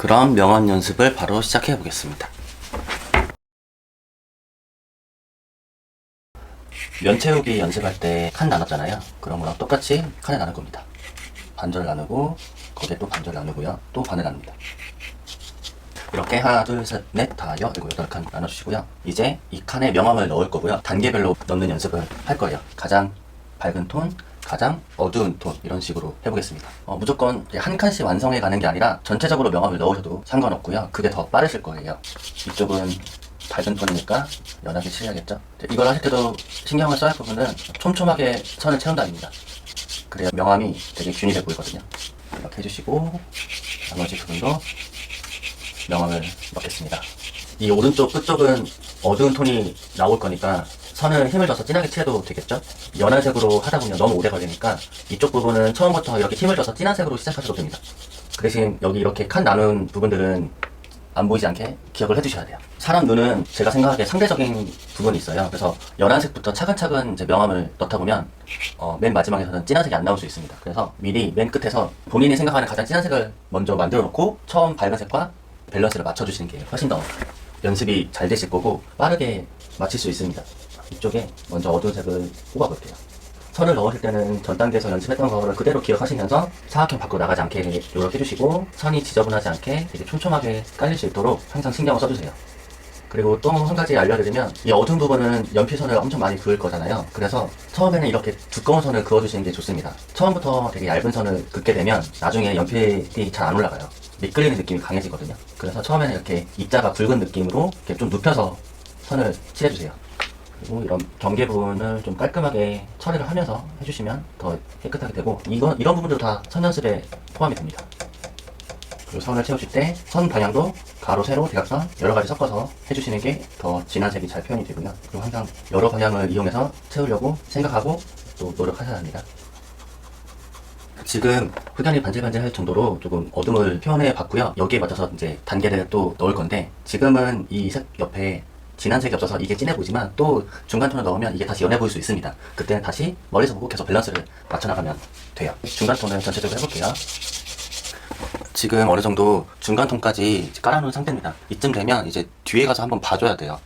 그럼 명언 연습을 바로 시작해 보겠습니다. 면 채우기 연습할 때 칸 나눴잖아요. 그런 거랑 똑같이 칸을 나눌 겁니다. 반절 나누고 거기에 또 반절 나누고요. 또 반을 나눕니다. 이렇게 하나, 둘, 셋, 넷, 다, 그리고 8칸 나눠주시고요. 이제 이 칸에 명암을 넣을 거고요. 단계별로 넣는 연습을 할 거예요. 가장 밝은 톤, 가장 어두운 톤, 이런 식으로 해보겠습니다. 무조건 한 칸씩 완성해 가는 게 아니라 전체적으로 명암을 넣으셔도 상관없고요. 그게 더 빠르실 거예요. 이쪽은 밝은 톤이니까 연하게 칠해야겠죠. 이걸 하실 때도 신경을 써야 할 부분은 촘촘하게 선을 채운다입니다. 그래야 명암이 되게 균일해 보이거든요. 이렇게 해주시고 나머지 부분도 명암을 넣겠습니다. 이 오른쪽 끝쪽은 어두운 톤이 나올 거니까 선을 힘을 줘서 진하게 칠해도 되겠죠? 연한색으로 하다 보면 너무 오래 걸리니까 이쪽 부분은 처음부터 이렇게 힘을 줘서 진한 색으로 시작하셔도 됩니다. 그 대신 여기 이렇게 칸 나눈 부분들은 안 보이지 않게 기억을 해두셔야 돼요. 사람 눈은 제가 생각하기에 상대적인 부분이 있어요. 그래서 연한색부터 차근차근 이제 명암을 넣다 보면 맨 마지막에서는 진한 색이 안 나올 수 있습니다. 그래서 미리 맨 끝에서 본인이 생각하는 가장 진한 색을 먼저 만들어 놓고 처음 밝은 색과 밸런스를 맞춰주시는 게 훨씬 더 연습이 잘 되실 거고 빠르게 맞힐 수 있습니다. 이쪽에 먼저 어두운 색을 뽑아볼게요. 선을 넣으실 때는 전 단계에서 연습했던 거를 그대로 기억하시면서 사각형 밖으로 나가지 않게 노력해주시고 선이 지저분하지 않게 되게 촘촘하게 깔릴 수 있도록 항상 신경을 써주세요. 그리고 또 한 가지 알려드리면 이 어두운 부분은 연필선을 엄청 많이 그을 거잖아요. 그래서 처음에는 이렇게 두꺼운 선을 그어주시는 게 좋습니다. 처음부터 되게 얇은 선을 긋게 되면 나중에 연필이 잘 안 올라가요. 미끌리는 느낌이 강해지거든요. 그래서 처음에는 이렇게 입자가 굵은 느낌으로 이렇게 좀 눕혀서 선을 칠해주세요. 그리고 이런 경계 부분을 좀 깔끔하게 처리를 하면서 해주시면 더 깨끗하게 되고 이런 부분도 다 선 연습에 포함이 됩니다. 그리고 선을 채우실 때 선 방향도 가로, 세로, 대각선 여러 가지 섞어서 해주시는 게 더 진한 색이 잘 표현이 되고요. 그리고 항상 여러 방향을 이용해서 채우려고 생각하고 또 노력하셔야 합니다. 지금 흑연이 반질반질할 정도로 조금 어둠을 표현해 봤고요. 여기에 맞춰서 이제 단계를 또 넣을 건데 지금은 이 색 옆에 진한 색이 없어서 이게 진해 보이지만 또 중간 톤을 넣으면 이게 다시 연해 보일 수 있습니다. 그때는 다시 멀리서 보고 계속 밸런스를 맞춰 나가면 돼요. 중간 톤을 전체적으로 해볼게요. 지금 어느 정도 중간 톤까지 깔아놓은 상태입니다. 이쯤 되면 이제 뒤에 가서 한번 봐줘야 돼요.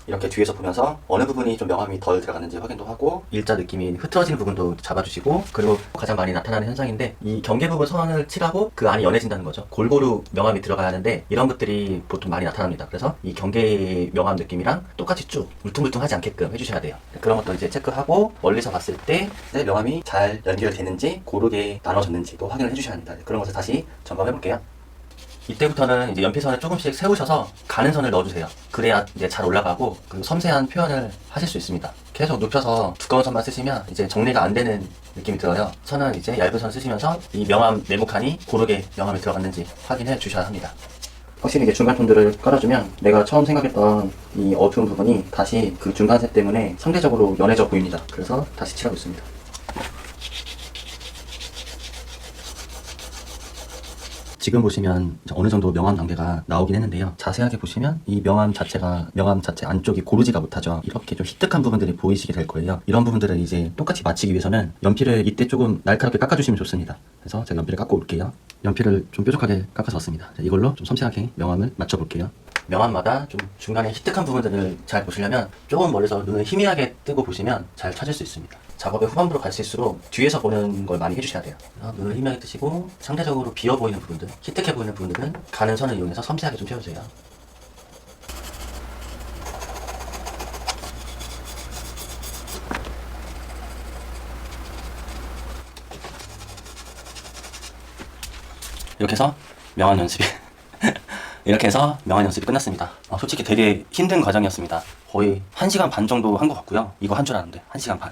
이렇게 뒤에서 보면서 어느 부분이 좀 명암이 덜 들어가는지 확인도 하고 일자 느낌이 흐트러지는 부분도 잡아주시고 그리고 가장 많이 나타나는 현상인데 이 경계 부분 선을 칠하고 그 안이 연해진다는 거죠. 골고루 명암이 들어가야 하는데 이런 것들이 보통 많이 나타납니다. 그래서 이 경계 명암 느낌이랑 똑같이 쭉 울퉁불퉁하지 않게끔 해주셔야 돼요. 그런 것도 이제 체크하고 멀리서 봤을 때 명암이 잘 연결되는지 고르게 나눠졌는지도 확인을 해주셔야 합니다. 그런 것을 다시 점검해 볼게요. 이때부터는 이제 연필선을 조금씩 세우셔서 가는 선을 넣어주세요. 그래야 이제 잘 올라가고 그리고 섬세한 표현을 하실 수 있습니다. 계속 눕혀서 두꺼운 선만 쓰시면 이제 정리가 안 되는 느낌이 들어요. 선은 이제 얇은 선 쓰시면서 이 명암 네모칸이 고르게 명암이 들어갔는지 확인해 주셔야 합니다. 확실히 이게 중간 톤들을 깔아주면 내가 처음 생각했던 이 어두운 부분이 다시 그 중간색 때문에 상대적으로 연해져 보입니다. 그래서 다시 칠하고 있습니다. 지금 보시면 어느 정도 명암 단계가 나오긴 했는데요. 자세하게 보시면 이 명암 자체 안쪽이 고르지가 못하죠. 이렇게 좀 희뜩한 부분들이 보이시게 될 거예요. 이런 부분들을 이제 똑같이 맞추기 위해서는 연필을 이때 조금 날카롭게 깎아주시면 좋습니다. 그래서 제가 연필을 깎고 올게요. 연필을 좀 뾰족하게 깎아서 왔습니다. 이걸로 좀 섬세하게 명암을 맞춰볼게요. 명암마다 좀 중간에 희뜩한 부분들을 잘 보시려면 조금 멀리서 눈을 희미하게 뜨고 보시면 잘 찾을 수 있습니다. 작업의 후반부로 갈수록 뒤에서 보는 걸 많이 해주셔야 돼요. 눈을 희미하게 뜨시고 상대적으로 비어 보이는 부분들, 희뜩해 보이는 부분들은 가는 선을 이용해서 섬세하게 좀 채워주세요. 이렇게 해서 명암 연습이 이렇게 해서 명암 연습이 끝났습니다. 솔직히 되게 힘든 과정이었습니다. 거의 1시간 반 정도 한 것 같고요. 이거 한 줄 아는데 1시간 반.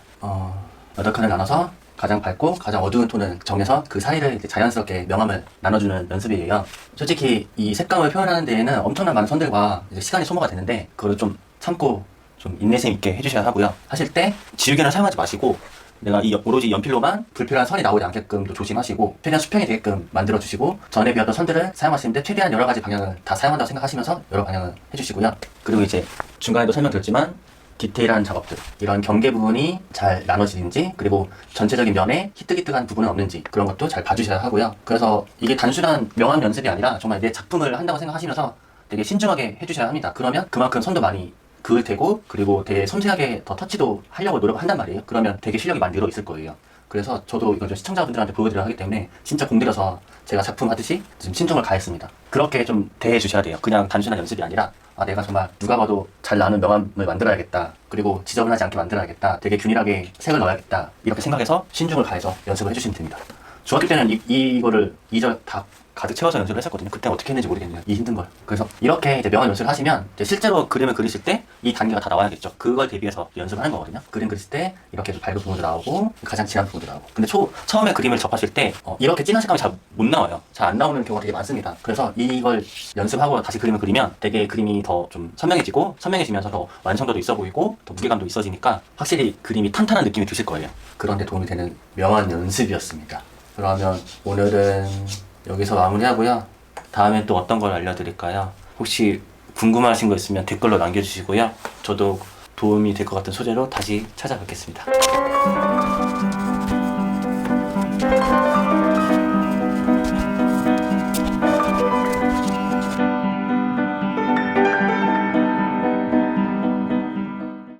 8칸을 나눠서 가장 밝고 가장 어두운 톤을 정해서 그 사이를 이제 자연스럽게 명암을 나눠주는 연습이에요. 솔직히 이 색감을 표현하는 데에는 엄청난 많은 선들과 이제 시간이 소모가 되는데 그걸 좀 참고 좀 인내심 있게 해주셔야 하고요. 하실 때 지우개는 사용하지 마시고 내가 오로지 연필로만 불필요한 선이 나오지 않게끔 조심하시고 최대한 수평이 되게끔 만들어주시고 전에 배웠던 선들을 사용하시는데 최대한 여러 가지 방향을 다 사용한다고 생각하시면서 여러 방향을 해주시고요. 그리고 이제 중간에도 설명드렸지만 디테일한 작업들, 이런 경계 부분이 잘 나눠지는지, 그리고 전체적인 면에 희뜩희뜩한 부분은 없는지 그런 것도 잘 봐주셔야 하고요. 그래서 이게 단순한 명암 연습이 아니라 정말 내 작품을 한다고 생각하시면서 되게 신중하게 해주셔야 합니다. 그러면 그만큼 손도 많이 그을 테고, 그리고 되게 섬세하게 더 터치도 하려고 노력한단 말이에요. 그러면 되게 실력이 많이 늘어 있을 거예요. 그래서 저도 이건 좀 시청자분들한테 보여드려야 하기 때문에 진짜 공들여서 제가 작품 하듯이 좀 신중을 가했습니다. 그렇게 좀 대해 주셔야 돼요. 그냥 단순한 연습이 아니라 내가 정말 누가 봐도 잘 나는 명암을 만들어야겠다, 그리고 지저분하지 않게 만들어야겠다, 되게 균일하게 색을 넣어야겠다, 이렇게 생각해서 신중을 가해서 연습을 해주시면 됩니다. 중학교 때는 이거를 2절 다 가득 채워서 연습을 했었거든요. 그때 어떻게 했는지 모르겠네요. 이 힘든 걸. 그래서 이렇게 이제 명암 연습을 하시면 이제 실제로 그림을 그리실 때 이 단계가 다 나와야겠죠. 그걸 대비해서 연습을 하는 거거든요. 그림 그릴 때 이렇게 좀 밝은 부분도 나오고 가장 진한 부분도 나오고. 근데 처음에 그림을 접하실 때 이렇게 진한 색감이 잘 못 나와요. 잘 안 나오는 경우가 되게 많습니다. 그래서 이걸 연습하고 다시 그림을 그리면 되게 그림이 더 좀 선명해지면서 더 완성도도 있어 보이고 더 무게감도 있어지니까 확실히 그림이 탄탄한 느낌이 드실 거예요. 그런 데 도움이 되는 명암 연습이었습니다. 그러면 오늘은 여기서 마무리하고요. 다음엔 또 어떤 걸 알려드릴까요? 혹시 궁금하신 거 있으면 댓글로 남겨주시고요. 저도 도움이 될 것 같은 소재로 다시 찾아뵙겠습니다.